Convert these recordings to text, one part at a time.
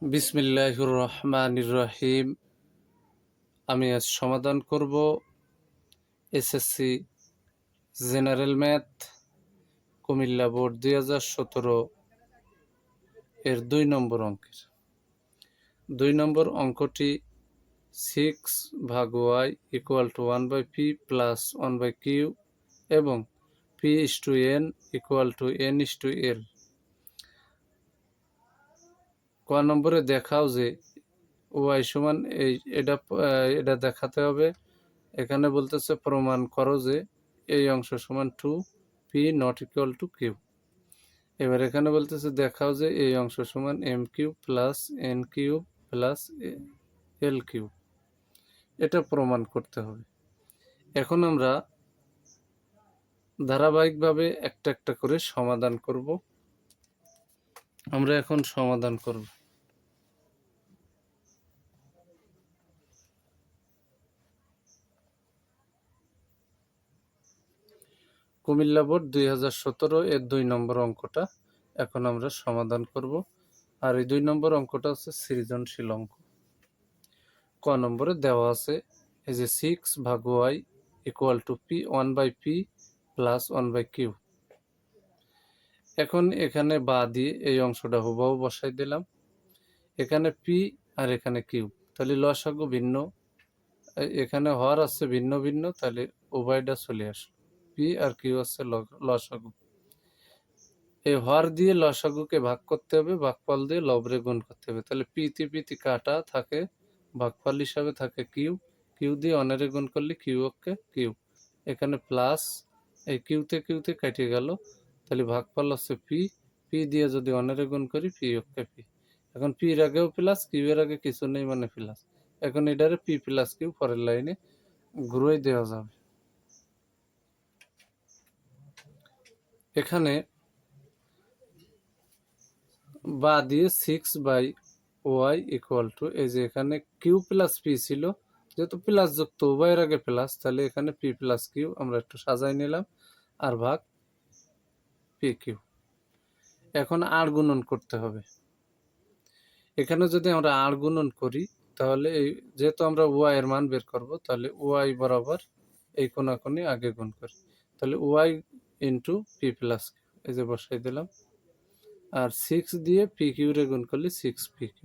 বিসমিল্লাহির রহমানির রহিম। আমি আজ সমাধান করব SSC general math Comilla board 2017 এর 2 নম্বর অঙ্কের 2 নম্বর অঙ্কটি 6/y = 1/p + 1/q এবং p/n = n/l। ক নম্বরে দেখাও যে y সমান এটা দেখাতে হবে। এখানে বলতেছে প্রমাণ করো যে এই অংশ সমান 2p ≠ q। এবার এখানে বলতেছে দেখাও যে এই অংশ সমান m³ + n³ + l³। এটা প্রমাণ করতে হবে। এখন আমরা ধারাবাহিকভাবে একটা একটা করে সমাধান করব। আমরা এখন সমাধান করব। কুমিল্লা বোর্ড 2017 এর 2 নম্বর অঙ্কটা এখন আমরা সমাধান করব। আর এই 2 নম্বর অঙ্কটা হচ্ছে সৃজনশীল অঙ্ক। ক নম্বরে দেওয়া আছে এই যে 6/y = p 1/p + 1/q। এখন এখানে বা দিয়ে এই অংশটা হুবহু বসাই দিলাম। এখানে p আর এখানে q, তাহলে লসাগু ভিন্ন, এখানে হর আছে ভিন্ন ভিন্ন, তাহলে উভয়টা চলে আসলো। p আর q আছে লসাগু। এই হর দিয়ে লসাগুকে ভাগ করতে হবে, ভাগফল দিয়ে লবরে গুণ করতে হবে। তাহলে পিতি পিতি কাটা থাকে, ভাগফল হিসাবে থাকে কিউ। কিউ দিয়ে অনারে গুণ করলে কিউ অক্ষে কিউ, এখানে প্লাস এই কিউতে কিউতে কেটে গেল, তাহলে ভাগফল হচ্ছে পি। পি দিয়ে যদি অনারে গুণ করি পি অক্ষে পি। এখন পির আগেও প্লাস, কিউ এর আগে কিছু নেই মানে প্লাস। এখন এটারে পি প্লাস কিউ পরের লাইনে ঘুরাই দেওয়া যাবে। এখানে বা দিয়ে 6/y = এই যে এখানে কিউ প্লাস পি ছিল, যেহেতু প্লাস যুক্ত উভয়ের আগে প্লাস, তাহলে এখানে পি প্লাস কিউ আমরা একটু সাজাই নিলাম, আর ভাগ পি কিউ। এখন আর গুণন করতে হবে। এখানে যদি আমরা আর গুণন করি তাহলে এই যেহেতু আমরা ওয়াই এর মান বের করব, তাহলে ওয়াই বরাবর এই কোণাকুণি আগে গুণ করি, তাহলে y into p plus q এই যে বসাই দিলাম। আর 6 দিয়ে পি কিউ রে গুণ করলে 6p3।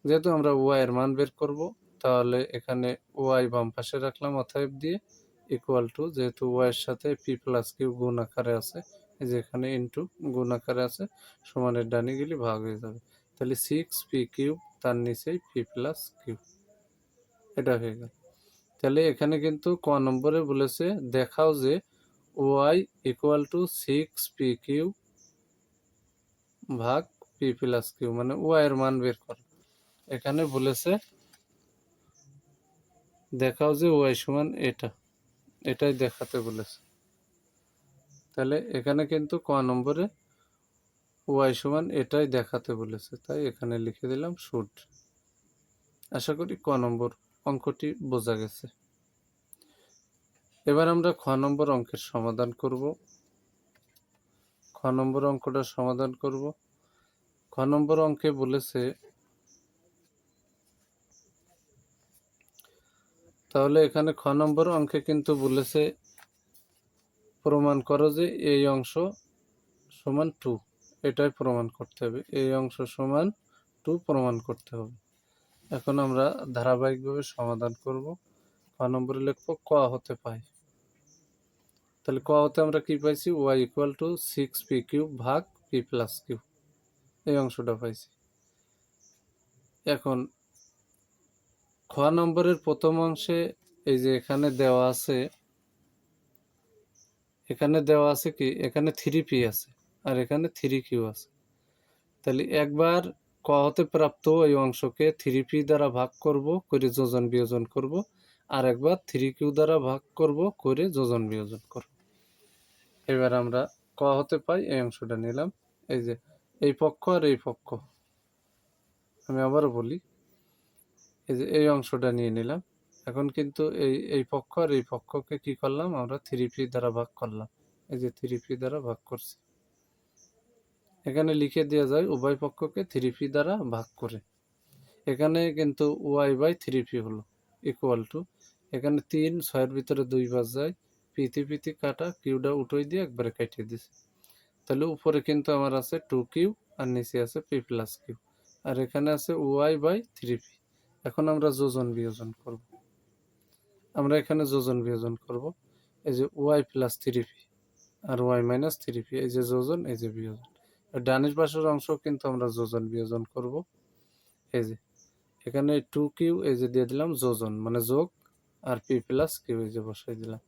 যেহেতু আমরা ওয়াই এর মান বের করব, তাহলে এখানে ওয়াই বাম পাশে রাখলাম, অতএব দিয়ে ইকুয়াল টু, যেহেতু ওয়াই এর সাথে পি প্লাস কিউ গুণ আকারে আছে, এই যে এখানে ইন্টু গুণ আকারে আছে, সমানের ডানে গেলে ভাগ হয়ে যাবে। তাহলে 6p3 তার নিচেই পি প্লাস কিউ, এটা হয়ে গেল। তাহলে এখানে কিন্তু ক নম্বরে বলেছে দেখাও যে ওয়াই = 6p3 ভাগ পি প্লাস কিউ, মানে ওয়াই এর মান বের করো। এখানে বলেছে দেখাও যে ওয়াই সমান এটাই দেখাতে বলেছে। তাহলে এখানে কিন্তু ক নম্বরে ওয়াই সমান এটাই দেখাতে বলেছে, তাই এখানে লিখে দিলাম শুড। আশা করি ক নম্বর অঙ্কটি বোঝা গেছে। এবার আমরা খ নম্বর অঙ্কের সমাধান করব। খ নম্বর অঙ্কটা সমাধান করব। খ নম্বর অঙ্কে বলেছে, তাহলে এখানে খ নম্বর অঙ্কে কিন্তু বলেছে প্রমাণ করো যে এই অংশ সমান 2, এটাই প্রমাণ করতে হবে। এই অংশ সমান 2 প্রমাণ করতে হবে। এখন আমরা ধারাবাহিকভাবে সমাধান করব। ক নম্বরে লিখব ক হতে পাই। তাহলে ক হতে আমরা কি পাইছি? y = 6p3 ভাগ p প্লাস কিউ, এই অংশটা পাইছি। এখন খ নম্বরের প্রথম অংশে এই যে এখানে দেওয়া আছে, কি এখানে 3p আছে আর এখানে 3q আছে। তাহলে একবার ক হতে প্রাপ্ত এই অংশকে 3p দ্বারা ভাগ করব, করে যোজন বিয়োজন করব, আর একবার 3q দ্বারা ভাগ করব, করে যোজন বিয়োজন করব। এবার আমরা ক হতে পাই এই অংশটা নিলাম। এই যে এই পক্ষ আর এই পক্ষ, আমি আবারও বলি, এই যে এই অংশটা নিয়ে নিলাম। এখন কিন্তু এই পক্ষ আর এই পক্ষকে কি করলাম আমরা 3p দ্বারা ভাগ করলাম। এই যে 3p দ্বারা ভাগ করছি। এখানে লিখে দেওয়া যায় উভয় পক্ষকে 3p দ্বারা ভাগ করে। এখানে কিন্তু y/3p হলো ইকুয়াল টু, এখানে 3 6 এর ভিতরে 2 বাজ যায়, পিতে কাটা, কিউটা উঠোই দিয়ে একবারে কাটিয়ে দিছে। তাহলে উপরে কিন্তু আমার আছে 2q আর নিচে আছে p প্লাস কিউ, আর এখানে আছে y/3p। এখন আমরা যোজন বিয়োজন করব। আমরা এখানে যোজন বিয়োজন করব। এই যে y প্লাস 3p আর y মাইনাস 3p, এই যে যোজন, এই যে বিয়োজন। ডানের পাশের অংশ কিন্তু আমরা যোজন বিয়োজন করব। এই যে এখানে 2q এই যে দিয়ে দিলাম যোজন মানে যোগ, আর p প্লাস কিউ এই যে বসাই দিলাম।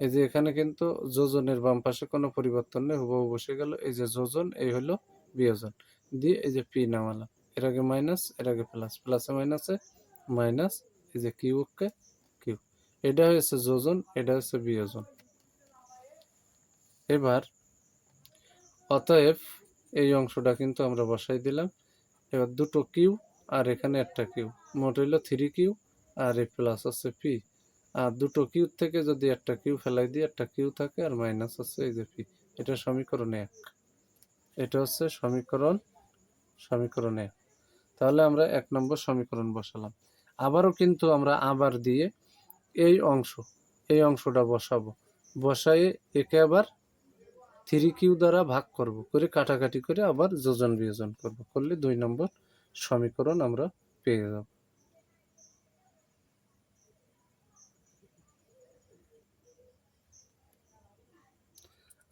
এই যে এখানে কিন্তু যোজনের বাম পাশে কোনো পরিবর্তন নেই, হুবহু বসে গেল। এই যে যোজন, এই হলো বিয়োজন, দিয়ে এই যে p নামালাম। এর আগে মাইনাস, এর আগে প্লাস, প্লাসে মাইনাসে মাইনাস, এই যে কিউকে কিউ। এটা হচ্ছে যোজন, এটা হচ্ছে বিয়োজন। এবার অতএব এই অংশটা কিন্তু আমরা বসাই দিলাম। এবার দুটো কিউ আর এখানে একটা কিউ, মোট হইল 3q, আর এই প্লাস আছে p। আর দুটো কিউ থেকে যদি একটা কিউ ফেলাই দিই, একটা কিউ থাকে, আর মাইনাস আছে এই যে p। এটা সমীকরণ 1। এটা হচ্ছে সমীকরণ 1। তাহলে আমরা 1 নম্বর সমীকরণ বসালাম। আবারও কিন্তু আমরা আবার দিয়ে এই অংশটা বসাবো। বসায়ে একে আবার 3q দ্বারা ভাগ করব, করে কাটাকাটি করে আবার যোজন বিয়োজন করব, করলে 2 নম্বর সমীকরণ আমরা পেয়ে যাব।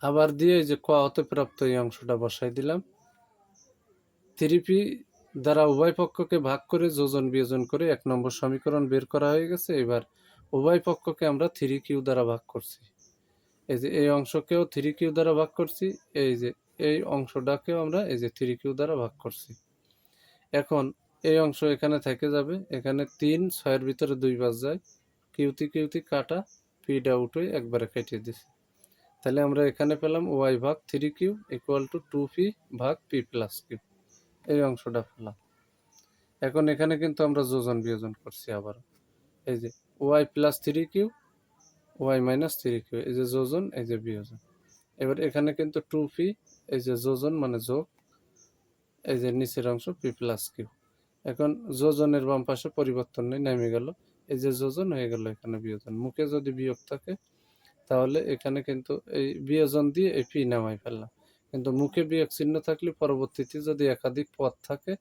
আবার দিয়ে এই যে ক হতে প্রাপ্ত এই অংশটা বসাই দিলাম। 3p দ্বারা উভয় পক্ষকে ভাগ করে যোজন বিয়োজন করে 1 নম্বর সমীকরণ বের করা হয়ে গেছে। এবার উভয় পক্ষকে আমরা 3q দ্বারা ভাগ করছি। এই যে এই অংশকেও 3q দ্বারা ভাগ করছি, এই যে এই অংশটাকেও আমরা এই যে 3q দ্বারা ভাগ করছি। এখন এই অংশ এখানে থেকে যাবে, এখানে 3 6 এর ভিতরে 2 বাজ যায়, কিউতি কাটা, পিটা উঠে একবারে কেটে দিছি। তাহলে আমরা এখানে পেলাম y/3q ইকুয়াল টু 2p ভাগ p প্লাস কিউ, এই অংশটা পেলাম। এখন এখানে কিন্তু আমরা যোজন বিয়োজন করছি আবার। এই যে y plus 3q, y minus 3q, এই যে যোজন, এই যে বিয়োজন। এবার এখানে কিন্তু 2p, এই যে যোজন মানে যোগ, এই যে নিচের অংশ p প্লাস কিউ। এখন যোজনের বাম পাশে পরিবর্তন নেই, নেমে গেল। এই যে যোজন হয়ে গেল, এখানে বিয়োজন। মুখে যদি বিয়োগ থাকে তাহলে এখানে কিন্তু এই বিয়োজন দিয়ে এই পি নামাই ফেললাম। কিন্তু মুখে বিয়োগ চিহ্ন থাকলে পরবর্তীতে যদি একাধিক পদ থাকে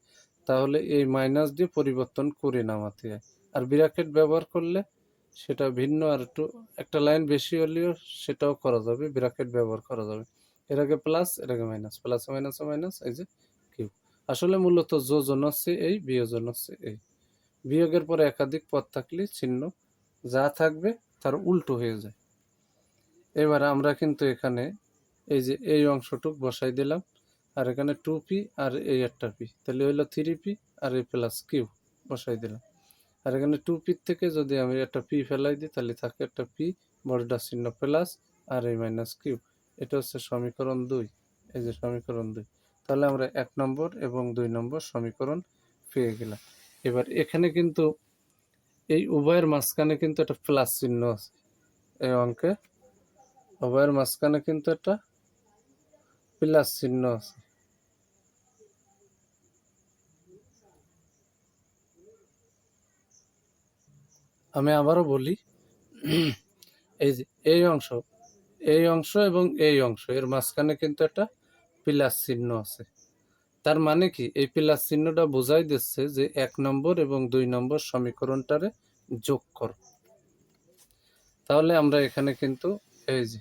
তাহলে এই মাইনাস দিয়ে পরিবর্তন করে নামাতে হয়। আর ব্র্যাকেট ব্যবহার করলে সেটা ভিন্ন, আর একটু একটা লাইন বেশি হলেও সেটাও করা যাবে, ব্র্যাকেট ব্যবহার করা যাবে। এর আগে প্লাস, এর আগে মাইনাস, প্লাস মাইনাসে মাইনাস, এই যে কিউ। আসলে মূলত যোজন হচ্ছে এই, বিয়োজন হচ্ছে এই। বিয়োগের পরে একাধিক পদ থাকলে চিহ্ন যা থাকবে তার উল্টো হয়ে যায়। এবার আমরা কিন্তু এখানে এই যে এই অংশটুক বসাই দিলাম, আর এখানে 2p আর এই একটা p, তাহলে হইলো 3p আর এই প্লাস কিউ বসাই দিলাম। আর এখানে 2p থেকে যদি আমি একটা p ফেলাই দিই তাহলে থাকে একটা p, বড়টা চিহ্ন প্লাস, আর এই মাইনাস কিউ। এটা হচ্ছে সমীকরণ 2। এই যে সমীকরণ 2। তাহলে আমরা 1 নম্বর এবং 2 নম্বর সমীকরণ পেয়ে গেলাম। এবার এখানে কিন্তু এই উভয়ের মাঝখানে কিন্তু একটা প্লাস চিহ্ন আছে। এই অঙ্কে উভয়ের মাঝখানে কিন্তু একটা প্লাস চিহ্ন আছে। আমি আবারও বলি, এই যে এই অংশ এবং এই অংশ এর মাঝখানে কিন্তু একটা প্লাস চিহ্ন আছে। তার মানে কি, এই প্লাস চিহ্নটা বোঝাই দিচ্ছে যে 1 নম্বর এবং 2 নম্বর সমীকরণটারে যোগ কর। তাহলে আমরা এখানে কিন্তু এই যে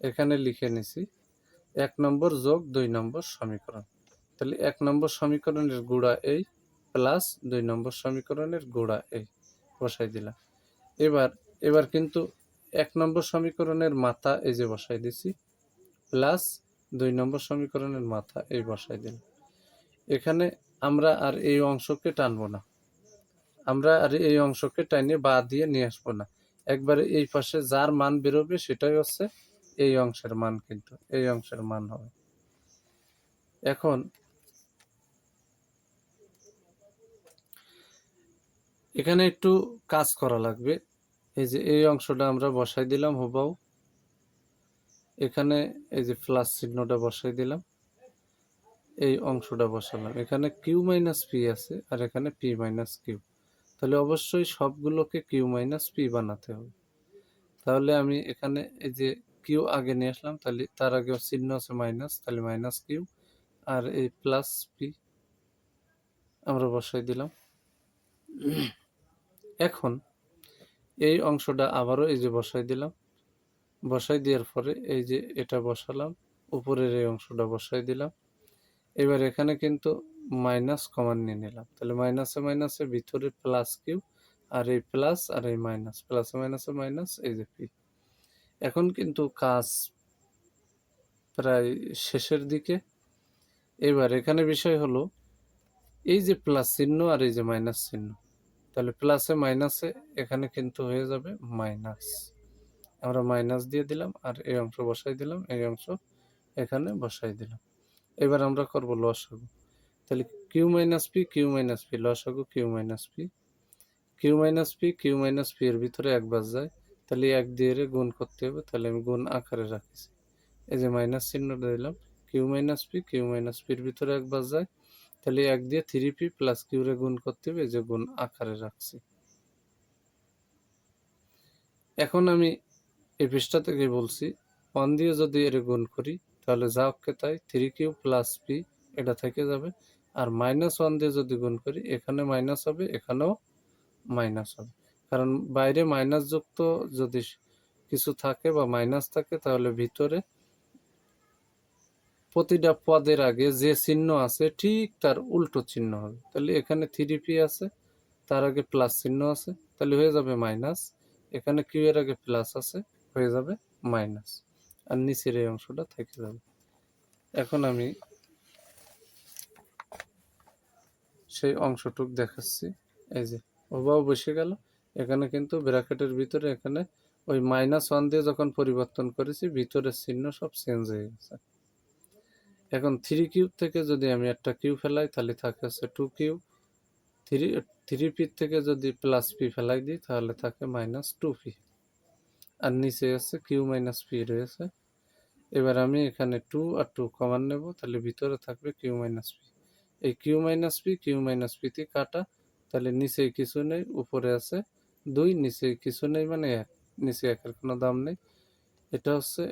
এখানে লিখে নিছি 1 নম্বর যোগ 2 নম্বর সমীকরণ। তাহলে 1 নম্বর সমীকরণের গোড়া এই, প্লাস 2 নম্বর সমীকরণের গোড়া এই বসাই দিলাম। এবার এবার কিন্তু 1 নম্বর সমীকরণের মাথা এই যে বসাই দিছি, প্লাস 2 নম্বর সমীকরণের মাথা এই বসাই দিলাম। এখানে আমরা আর এই অংশকে টানবো না, আমরা আর এই অংশকে টাইনে বা দিয়ে নিয়ে আসবো না। একবারে এই পাশে যার মান বেরোবে সেটাই হচ্ছে এই অংশের মান, কিন্তু এই অংশের মান হবে। এখন এখানে একটু কাজ করা লাগবে। এই যে এই অংশটা আমরা বসাই দিলাম হুবহু, এখানে এই যে প্লাস চিহ্নটা বসাই দিলাম, এই অংশটা বসালাম। এখানে কিউ মাইনাস পি আছে আর এখানে পি মাইনাস কিউ, তাহলে অবশ্যই সবগুলোকে কিউ মাইনাস পি বানাতে হবে। তাহলে আমি এখানে এই যে কিউ আগে নিয়ে আসলাম, তাহলে তার আগে চিহ্ন আছে মাইনাস, তাহলে মাইনাস কিউ, আর এই প্লাস পি আমরা বসাই দিলাম। এখন এই অংশটা আবারও এই যে বসাই দিলাম, বসাই দেওয়ার পরে এই যে এটা বসালাম, উপরের এই অংশটা বসাই দিলাম। এবার এখানে কিন্তু মাইনাস কমন নিয়ে নিলাম, তাহলে মাইনাসে মাইনাসে ভিতরে প্লাস কিউ, আর এই প্লাস আর এই মাইনাস, প্লাসে মাইনাসে মাইনাস, এই যে পি। এখন কিন্তু কাজ প্রায় শেষের দিকে। এবার এখানে বিষয় হলো এই যে প্লাস চিহ্ন আর এই যে মাইনাস চিহ্ন, তাহলে প্লাসে মাইনাসে এখানে কিন্তু হয়ে যাবে মাইনাস, আমরা মাইনাস দিয়ে দিলাম আর এই অংশ বসাই দিলাম, এই অংশ এখানে বসাই দিলাম। এবার আমরা করব লসাগু, তাহলে Q minus P, Q minus P, লসাগু Q minus P, Q minus P, Q minus P এর ভিতরে একবার যায়, তাহলে এক দিয়ে গুণ করতে হবে, তাহলে আমি গুণ আকারে রাখছি, এই যে মাইনাস চিহ্নটা দিলাম, q minus P, Q minus পির ভিতরে একবার যায়, তাহলে এক দিয়ে থ্রি পি প্লাস কিউ রে গুণ করতে হবে, এই যে গুণ আকারে রাখছি। এখন আমি এই পৃষ্ঠা থেকে বলছি, ওয়ান দিয়ে যদি এর গুণ করি তাহলে যা অক্ষে তাই থ্রি কিউ প্লাস পি এটা থেকে যাবে, আর মাইনাস ওয়ান দিয়ে যদি গুণ করি এখানে মাইনাস হবে, এখানেও মাইনাস হবে, কারণ বাইরে মাইনাস যুক্ত যদি কিছু থাকে বা মাইনাস থাকে তাহলে ভিতরে প্রতিটা পদের আগে যে চিহ্ন আছে ঠিক তার উল্টো চিহ্ন হবে। তাহলে এখানে থ্রি পি আছে, তার আগে প্লাস চিহ্ন আছে, তাহলে হয়ে যাবে মাইনাস, এখানে কিউ এর আগে প্লাস আছে, হয়ে যাবে মাইনাস, আর নিচের এই অংশটা থেকে যাবে। এখন আমি সেই অংশটুক দেখাচ্ছি, এই যে ওভাবে বসে গেল, এখানে কিন্তু ব্র্যাকেটের ভিতরে এখানে ওই মাইনাস ওয়ান দিয়ে যখন পরিবর্তন করেছি ভিতরের চিহ্ন সব চেঞ্জ হয়ে গেছে। এখন থ্রি কিউব থেকে যদি আমি একটা কিউ ফেলাই তাহলে থাকে হচ্ছে টু কিউ, থ্রি পি থেকে যদি প্লাস পি ফেলাই দিই তাহলে থাকে মাইনাস টু পি, আর নিচে আছে কিউ মাইনাস পি রয়েছে। এবার আমি এখানে টু আর টু কমন নেব, তাহলে ভিতরে থাকবে কিউ মাইনাস পি, এই q minus P Q minus পিতে কাটা, তাহলে নিচে কিছু নেই, উপরে আছে দুই, নিচে কিছু নেই মানে এক, নিচে একের কোনো দাম নেই, এটা হচ্ছে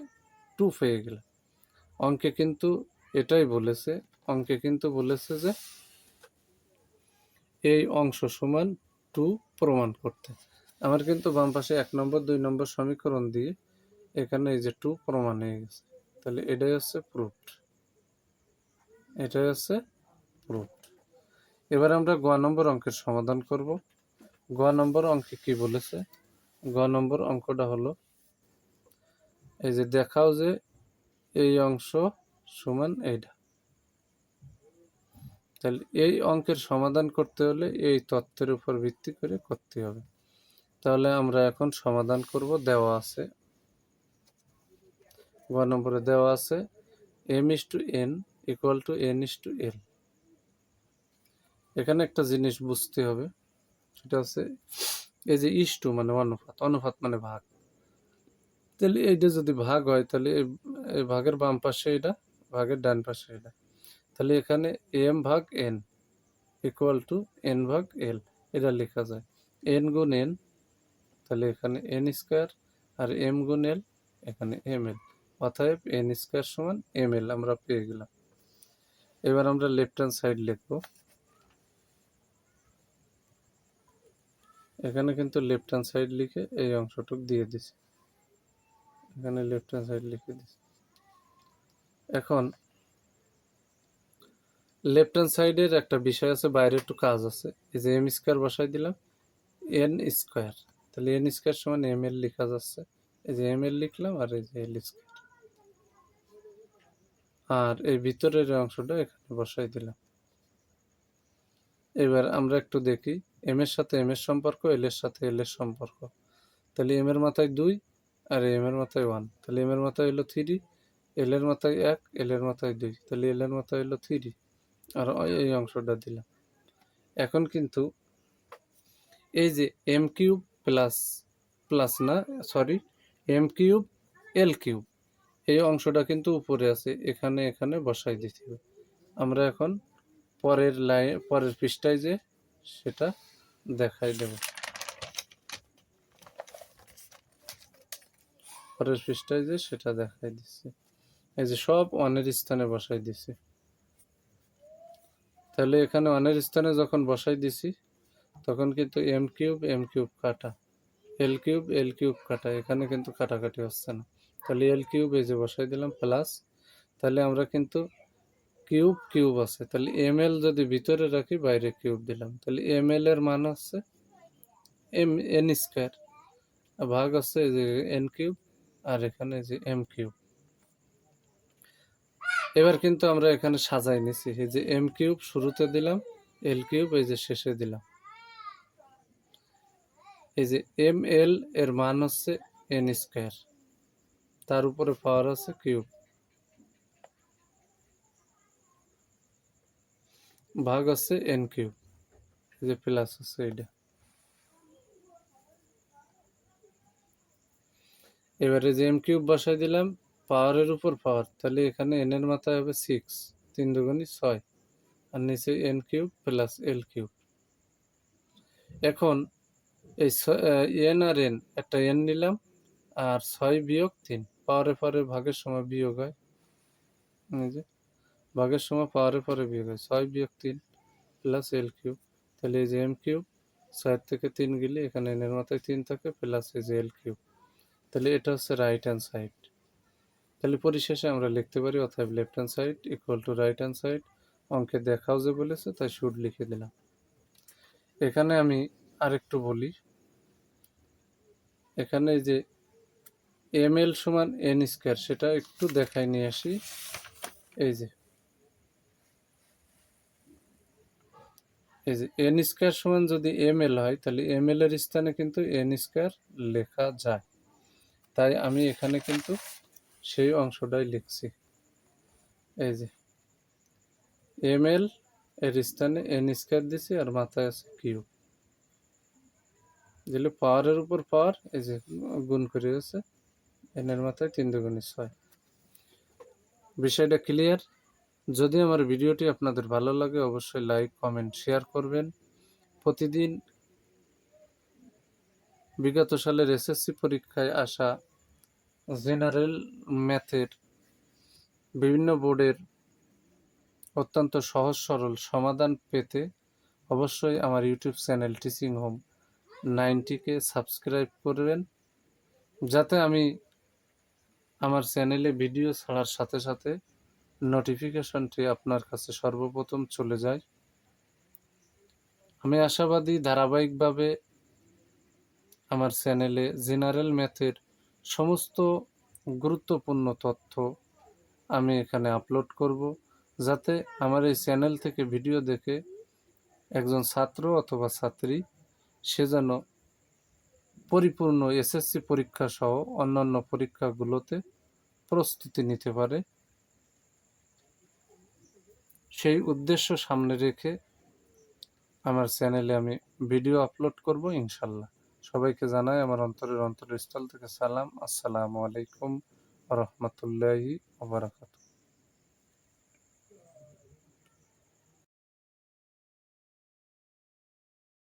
টু পেয়ে গেল। অঙ্কে কিন্তু এটাই বলেছে, অঙ্কে কিন্তু বলেছে যে এই অংশ সমান টু প্রমাণ করতে। আমার কিন্তু বাম পাশে 1 নম্বর 2 নম্বর সমীকরণ দিয়ে এখানে এই যে টু প্রমাণ হয়ে গেছে, তাহলে এটাই হচ্ছে প্রুফড, এটাই হচ্ছে প্রুফড। এবার আমরা গ নম্বর অঙ্কের সমাধান করব। গ নম্বর অঙ্কে কি বলেছে, গ নম্বর অঙ্কটা হলো এই যে দেখাও যে এই অংশ সমান এইটা, তাহলে এই অঙ্কের সমাধান করতে হলে এই তথ্যের উপর ভিত্তি করে করতে হবে। তাহলে আমরা এখন সমাধান করব, দেওয়া আছে গ নম্বরে দেওয়া আছে m is to n equal to n is to l। এখানে একটা জিনিস বুঝতে হবে, সেটা হচ্ছে এই যে ইস টু মানে অনুপাত, অনুপাত মানে ভাগ, তাহলে এইটা যদি ভাগ হয় তাহলে এই ভাগের বাম পাশে এটা, ভাগের ডান পাশে এটা, তাহলে এখানে এম ভাগ এন ইকুয়াল টু এন ভাগ এল, এটা লেখা যায় এন গুণ এন, তাহলে এখানে এন স্কোয়ার, আর এম গুণ এল এখানে এম এল, অতএব এন স্কোয়ার সমান এম এল আমরা পেয়ে গেলাম। এবার আমরা লেফট হ্যান্ড সাইড লিখব, এখানে কিন্তু লেফট হ্যান্ড সাইড লিখে এই অংশটুক দিয়ে দিছি, এখানে লেফট হ্যান্ড সাইড লিখে দিছি। এখন লেফট হ্যান্ড সাইডের একটা বিষয় আছে, বাইরে একটু কাজ আছে, এই যে এম স্কোয়ার বসাই দিলাম, এন স্কোয়ার, তাহলে এন স্কোয়ার সমান এম এল লেখা যাচ্ছে, এই যে এম এল লিখলাম আর এই যে এল স্কোয়ার, আর এই ভিতরের অংশটা এখানে বসাই দিলাম। এবার আমরা একটু দেখি এম এর সাথে এম এর সম্পর্ক, এল এর সাথে এল এর সম্পর্ক, তাহলে এম এর মাথায় 2 আর এম এর মাথায় 1, তাহলে এম এর মাথায় হলো 3, এল এর মাথায় 1, এল এর মাথায় 2, তাহলে এল এর মাথায় হলো 3, আর এই অংশটা দিলাম। এখন কিন্তু এই যে এম কিউব প্লাস, প্লাস না সরি, এম কিউব এল কিউব, এই অংশটা কিন্তু উপরে আছে, এখানে এখানে বসাই দিতে হবে। আমরা এখন পরের পৃষ্ঠায় যে সেটা দেখাই দেব। পরের পৃষ্ঠায় যে সেটা দেখাই দিচ্ছি। এই যে সব ওয়ানের স্থানে বসাই দিছি। তাহলে এখানে ওয়ানের স্থানে যখন বসাই দিছি তখন কিন্তু এম কিউব কাটা, এল কিউব কাটা, এখানে কিন্তু কাটাকাটি হচ্ছে না। তাহলে এল কিউব এই যে বসাই দিলাম প্লাস, তাহলে আমরা কিন্তু কিউব আছে, তাহলে এম এল যদি ভিতরে রাখি বাইরে কিউব দিলাম, তাহলে এম এল এর মান হচ্ছে এন স্কোয়ার, ভাগ হচ্ছে এই যে এন কিউব, আর এখানে যে এম কিউব। এবার কিন্তু আমরা এখানে সাজাই নিছি, এই যে এম কিউব শুরুতে দিলাম, এল কিউব এই যে শেষে দিলাম। এই যে এম এল এর মান হচ্ছে এন স্কোয়ার, তার উপরে পাওয়ার আছে কিউব, ভাগ আছে এন কিউব, এই যে প্লাস আছে এটা। এবারে যে এম কিউব বসাই দিলাম, পাওয়ারের উপর পাওয়ার, তাহলে এখানে এন এর মাথায় হবে 6, 3 দুগুণী 6, আর নিচে N cube plus L cube. এখন এই এন আর এন, একটা এন নিলাম, আর 6 বিয়োগ 3, পাওয়ারে ভাগের সময় বিয়োগ হয়, এই যে ভাগের সময় পাওয়ারে বিয়োগ হয়, 6 বিয়োগ 3 প্লাস এল কিউব। তাহলে এই যে এম কিউব 6 থেকে 3 গেলে এখানে এন এর মাথায় 3 থাকে, প্লাস এই যে এল কিউব। তাহলে এটা হচ্ছে রাইট হ্যান্ড সাইড। তাহলে পরিশেষে আমরা লিখতে পারি অতএব left hand side equal to right hand side. অঙ্কে দেখাও যে বলেছে তাই শুড লিখে দিলাম। এখানে আমি আরেকটু বলি, এখানে যে এম এল সমান এন স্কোয়ার সেটা একটু দেখাই নিয়ে আসি। এই যে এন স্কোয়ার সমান যদি এম এল হয়, তাহলে এম এল এর স্থানে কিন্তু এন স্কোয়ার লেখা যায়, তাই আমি এখানে কিন্তু সেই অংশটাই লিখছি। এই যে এম এল এর স্থানে এন স্কোয়ার দিছি, আর মাথায় আছে কিউব, দিলে পাওয়ারের উপর পাওয়ার এই যে গুণ করে আছে, এন এর মাথায় 3 দুগুণী 6। বিষয়টা ক্লিয়ার? যদি আমার ভিডিওটি আপনাদের ভালো লাগে অবশ্যই লাইক কমেন্ট শেয়ার করবেন। প্রতিদিন বিগত সালের এসএসসি পরীক্ষায় আসা জেনারেল ম্যাথের বিভিন্ন বোর্ডের অত্যন্ত সহজ সরল সমাধান পেতে অবশ্যই আমার ইউটিউব চ্যানেল টিচিং হোম 90কে সাবস্ক্রাইব করবেন, যাতে আমি আমার চ্যানেলে ভিডিও ছাড়ার সাথে সাথে নোটিফিকেশনটি আপনার কাছে সর্বপ্রথম চলে যায়। আমি আশাবাদী ধারাবাহিকভাবে আমার চ্যানেলে জেনারেল ম্যাথের সমস্ত গুরুত্বপূর্ণ তথ্য আমি এখানে আপলোড করব, যাতে আমার এই চ্যানেল থেকে ভিডিও দেখে একজন ছাত্র অথবা ছাত্রী সে যেন পরিপূর্ণ এসএসসি পরীক্ষা সহ অন্যান্য পরীক্ষাগুলোতে প্রস্তুতি নিতে পারে। সেই উদ্দেশ্য সামনে রেখে আমার চ্যানেলে আমি ভিডিও আপলোড করব ইনশাল্লাহ। সবাইকে জানাই আমার অন্তরের অন্তরস্থল থেকে সালাম। আসসালামু আলাইকুম ওয়া রাহমাতুল্লাহি ওয়া বারাকাতুহু।